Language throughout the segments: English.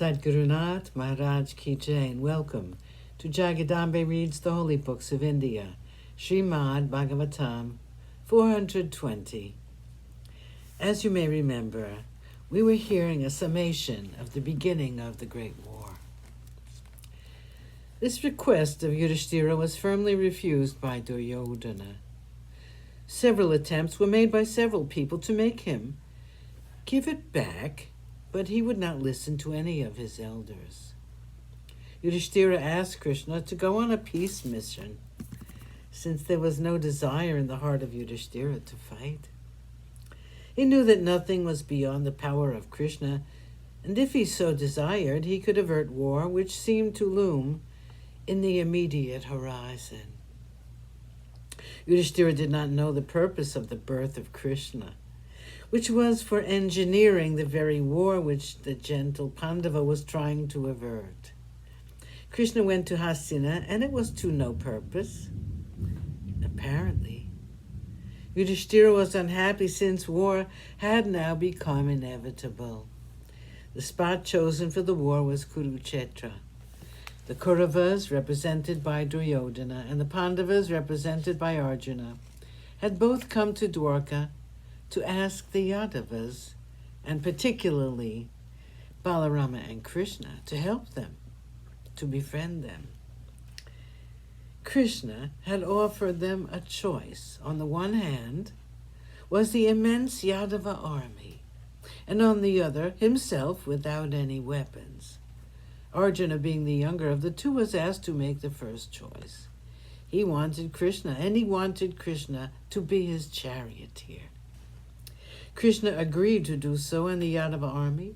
Sadgurunath Maharaj Ki Jai, and welcome to Jagadambe Reads the Holy Books of India, ShrimadBhagavatam420. As you may remember, we were hearing a summation of the beginning of the Great War. This request of Yudhishthira was firmly refused by Duryodhana. Several attempts were made by several people to make him give it back, but he would not listen to any of his elders. Yudhishthira asked Krishna to go on a peace mission, since there was no desire in the heart of Yudhishthira to fight. He knew that nothing was beyond the power of Krishna, and if he so desired, he could avert war, which seemed to loom in the immediate horizon. Yudhishthira did not know the purpose of the birth of Krishna, which was for engineering the very war which the gentle Pandava was trying to avert. Krishna went to Hastina, and it was to no purpose, apparently. Yudhishthira was unhappy since war had now become inevitable. The spot chosen for the war was Kurukshetra. The Kauravas, represented by Duryodhana, and the Pandavas, represented by Arjuna, had both come to Dwarka to ask the Yadavas, and particularly Balarama and Krishna, to help them, to befriend them. Krishna had offered them a choice. On the one hand was the immense Yadava army, and on the other, himself without any weapons. Arjuna, being the younger of the two, was asked to make the first choice. He wanted Krishna, and he wanted Krishna to be his charioteer. Krishna agreed to do so, and the Yadava army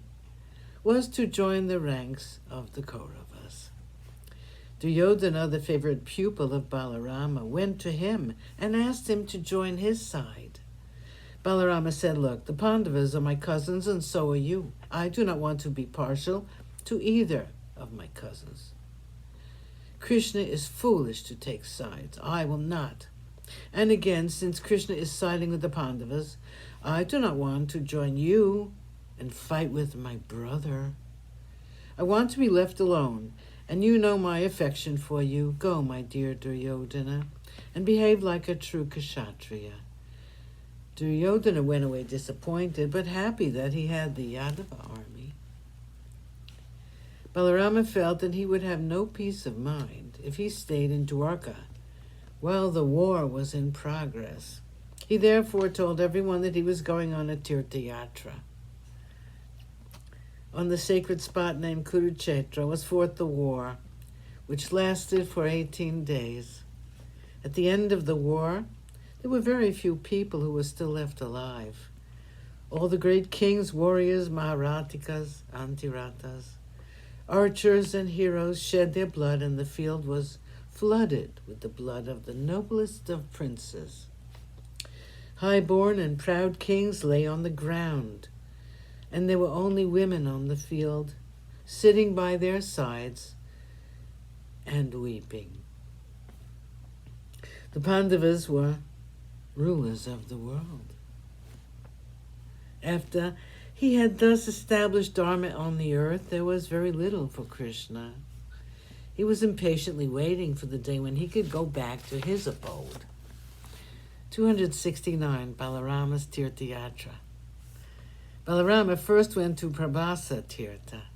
was to join the ranks of the Kauravas. Duryodhana, the favorite pupil of Balarama, went to him and asked him to join his side. Balarama said, "Look, the Pandavas are my cousins, and so are you. I do not want to be partial to either of my cousins. Krishna is foolish to take sides. I will not. And again, since Krishna is siding with the Pandavas, I do not want to join you and fight with my brother. I want to be left alone, and you know my affection for you. Go, my dear Duryodhana, and behave like a true Kshatriya." Duryodhana went away disappointed, but happy that he had the Yadava army. Balarama felt that he would have no peace of mind if he stayed in Dwarka while the war was in progress. He therefore told everyone that he was going on a Tirthayatra. On the sacred spot named Kurukshetra was fought the war, which lasted for 18 days. At the end of the war, there were very few people who were still left alive. All the great kings, warriors, Maharatikas, Antiratas, archers, and heroes shed their blood, and the field was flooded with the blood of the noblest of princes. High-born and proud kings lay on the ground, and there were only women on the field, sitting by their sides and weeping. The Pandavas were rulers of the world. After he had thus established Dharma on the earth, there was very little for Krishna. He was impatiently waiting for the day when he could go back to his abode. 269, Balarama's Tirthayatra. Balarama first went to Prabhasa Tirtha.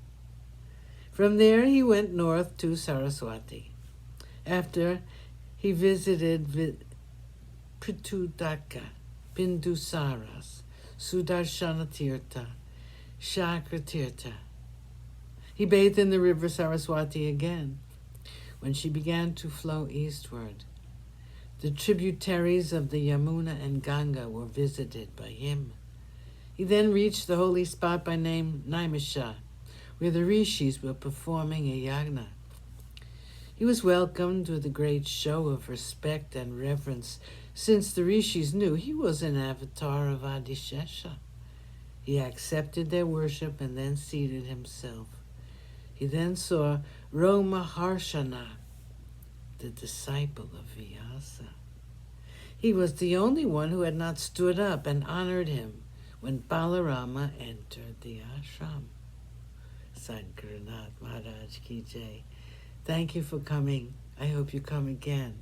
From there he went north to Saraswati. After he visited Pritudaka, Bindusaras, Sudarshana Tirtha, Shakra Tirtha. He bathed in the river Saraswati again when she began to flow eastward. The tributaries of the Yamuna and Ganga were visited by him. He then reached the holy spot by name Naimisha, where the rishis were performing a yagna. He was welcomed with a great show of respect and reverence, since the rishis knew he was an avatar of Adishesha. He accepted their worship and then seated himself. He then saw Romaharshana, the disciple of Vyasa. He was the only one who had not stood up and honored him when Balarama entered the ashram. Sant Gurunath Maharaj Ki Jai. Thank you for coming. I hope you come again.